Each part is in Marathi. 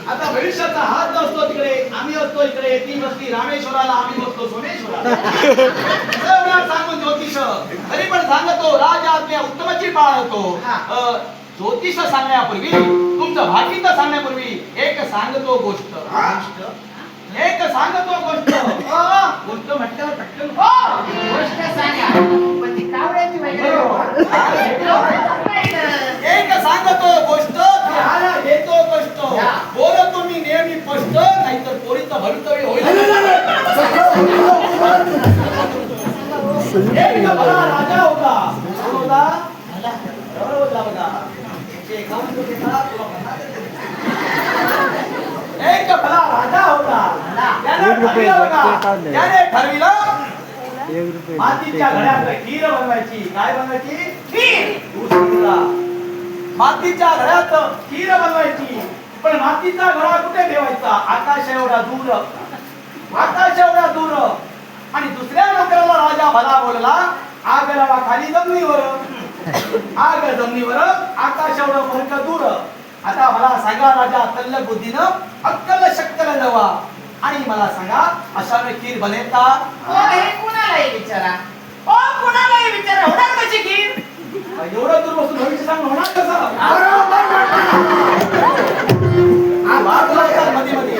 आता भविष्याचा हात असतो तिकडे, आम्ही असतो इकडे, ती बसली रामेश्वराला, आम्ही बसतो सोमेश्वराला. सांगून ज्योतिष तरी पण सांगतो, राजा आज्ञा उत्तमची पाळतो. ज्योतिष सांगण्यापूर्वी, तुमचं भाकीत सांगण्यापूर्वी एक सांगतो गोष्ट. एक सांगतो गोष्ट. गोष्ट म्हटल्यावर पटकन गोष्ट सांगा. पण ती कावळ्याची वगैरे. एक सांगतो गोष्ट, त्याला घेतो कष्ट. बोलतो मी नेहमी स्पष्ट, नाहीतर पोरीचं भवितव्य होईल. एक भला राजा होता. कोण होता? होता बघा. एक भला राजा होता. त्याने ठरविलं मातीच्या घड्यात खीर बनवायची. काय बनवायची? खीर. मातीच्या घड्यात खीर बनवायची. पण मातीचा घडा कुठे ठेवायचा? आकाश एवढा दूर. आकाश एवढा दूर. आणि दुसऱ्या नोकराला राजा भला बोलला, आग लावा खाली जमिनीवर. आग जमिनीवर, आकाश एवढं फरक दूर. आता मला सांगा राजा तल्ल बुद्धीनं, अक्कल शक्कल नवा, आणि मला सांगा अशा वेळी खीर बनेल का? कुणालाही विचारा. कुणालाही विचारा. होणार कशी खीर? एवढं दूर बसून भविष्य सांग होणार कसं? मध्ये मध्ये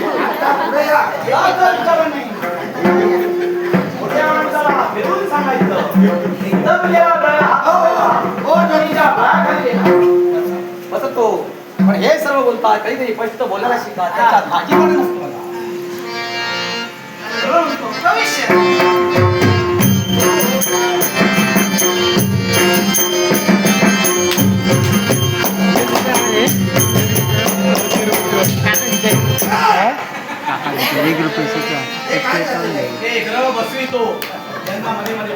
मोठ्या माणसाला फिरून सांगायचं, एकदम बसतो. पण हे सर्व बोलतात, कधीतरी स्पष्ट बोलायला शिका. त्याच्यात भाजी पण नसतो. बसवितो त्यांना मध्ये मध्ये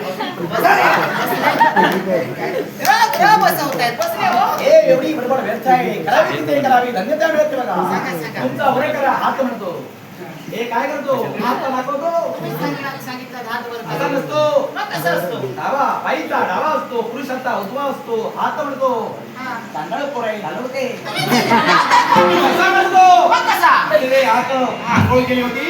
एवढी बडबड व्यर्थ आहे. करावी ते करावी, धन्यता मिळते बघा. तुमचा उरे करा, हात म्हणतो. हे काय करतो? हात दाखवतो. असा नसतो. डावा बाईचा डावा असतो, पुरुषाचा उजवा असतो. हात म्हणतो. तांदळ पोराई घालवते. कसा नसतो? हात आंघोळ केली होती.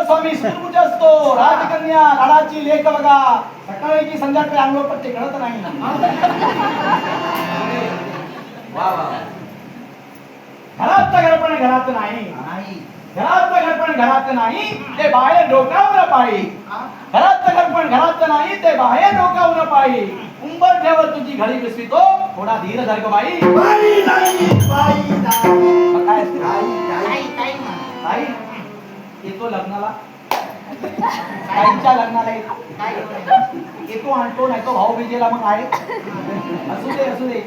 स्वामी सुपूजा असतो. राजकन्या लाडाची लेख बघा. सकाळी की संध्याकाळी आंघोळ पट्टे कळत नाही. वा वा. घरात घरपण घरात नाही. घरात घरपण घरात नाही, ते बाहेर डोकावर पाळी. घरात घरपण घरात नाही, ते बाहेर डोकावर पाळी. उंबर ठेवर तुझी घडी बसवितो, थोडा धीर धर ग बाई. काय येतो लग्नाला, ताईच्या लग्नाला येतो, आणतो, नाही तो भाऊ बीजेला मग आहे. असू दे असू दे.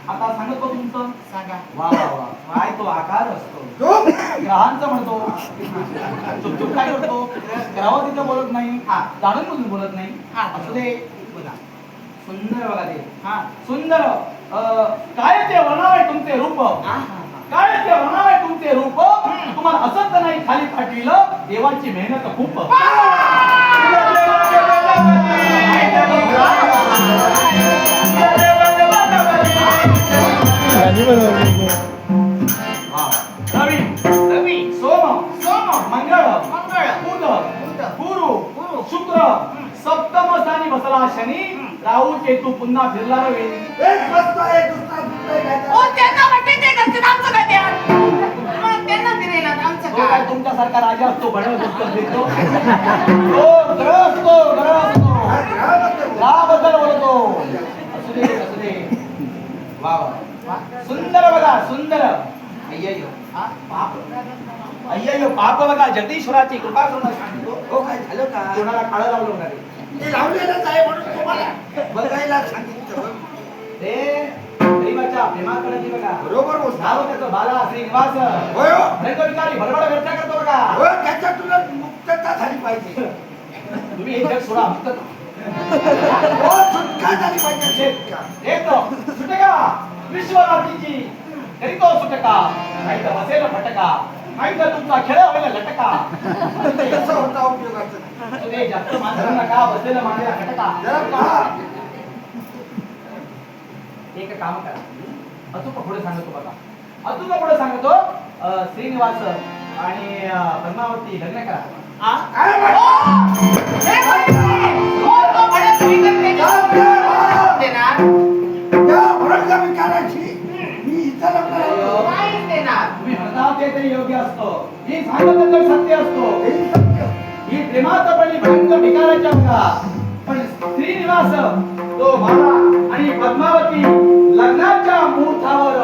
आता सांगतो तुमचं. सांगा. वा वा वा. काय तो आकार असतो, ग्रहांचं म्हणतो. चुपचुप काय म्हणतो, ग्रहावर तिथं बोलत नाही, जाणून बुजून बोलत नाही. असू दे. बघा सुंदर बघा ते. सुंदर. काय ते वर्णावे तुमचे रूप, काय ते वर्णावे तुमचे रूप. तुम्हाला असंच नाही खाली पाठविलं, देवाची मेहनत खूप. रवी रवी, सोम सोम, मंगळ मंगळ, बुध गुरु शुक्र, सप्तम स्थानी बसला शनी. राहू केतू पुन्हा फिरला रवी. तुमच्यासारखा राजा असतो, बडळ देतो. ग्रह असतो, ग्रह असतो. ग्रहाबद्दल बोलतो. असू दे असू दे. वा वा. सुंदर बघा सुंदर. अय्यो पाप, अय्यो पाप बघा. जगदीश्वराची कृपा करून सांगतो. हो काय झालं का? कोणाला काळं लावलं का? ते लावलेलंच आहे म्हणून तुम्हाला बघायला सांगितलं. ते गरीबाच्या प्रेमाकडे बघा. बरोबर नाव त्याचं बाला श्रीनिवास. होय हो. रंगविकारी बडबड व्यर्थ करतो बघा. हो, त्याच्या तुला मुक्तता झाली पाहिजे. तुम्ही हे जग सोडा, मुक्त हो, सुटका झाली पाहिजे. येतो सुटका विश्वरात्रीची करीतो सुटका, नाही तर बसेल फटका. माहित आहे तुमचा खेळ होईल लटका कसा होता उपयोगाचा अरे जास्त मात्र नका बसलेलं मांडीला खटका जरा पहा एक काम करा अचूक पुढे सांगतो बघा अचूक पुढे सांगतो श्रीनिवास आणि पद्मावती लग्न करा आ? काय ओ! म्हणता? हे बघते. हो, तो भडक विकत देणार. त्या भडकगामी करायची मी इथं लग्न लावतो. काहीच देणार. तुम्ही म्हणता ते तरी योग्य असतो मी सांगत तर सत्य असतो हे सत्य. ही प्रेमात पडली भयंकर ठिकाणाच्या अंगा पण श्रीनिवास तो बाळा आणि पद्मावती लग्नाच्या मुहूर्तावर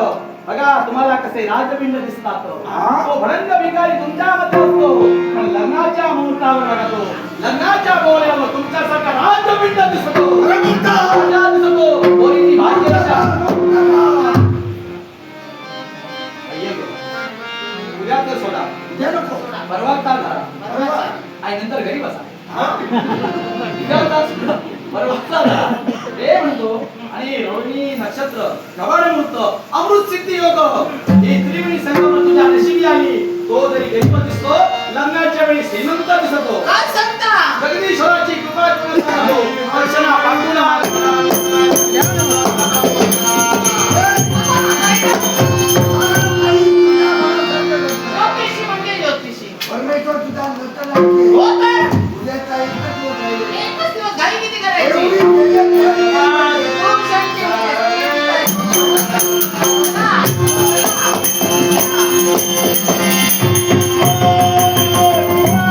बघा तुम्हाला कसे राजपिंड दिसतात तो भडंग भिकारी तुमच्यामध्ये असतो पण लग्नाच्या मुहूर्तावर बघा तो लग्नाच्या बोल्यावर तुमच्यासारखा राजपिंड दिसतो अरे म्हणता. राजा दिसतो पोरीची भाग्य रक्षा. उद्या तर सोडा जे नको. परवा काल झाला बरोबर. आणि नंतर घरी बसा हा? हे म्हणतो आणि रोहिणी नक्षत्र कबाड मुहूर्त अमृत सिद्धी योग ही त्रिवेणी संगम तुझ्या नशिबी आली तो जरी गणपत दिसतो लग्नाच्या वेळी श्रीमंत दिसतो काय सांगतो